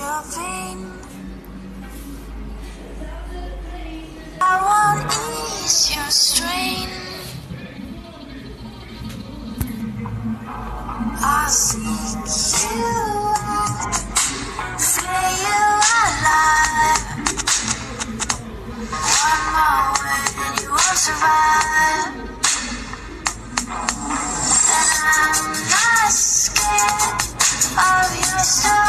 your pain. I won't ease your strain. I'll seek you out, flay you alive. One more word and you won't survive. And I'm not scared of your story.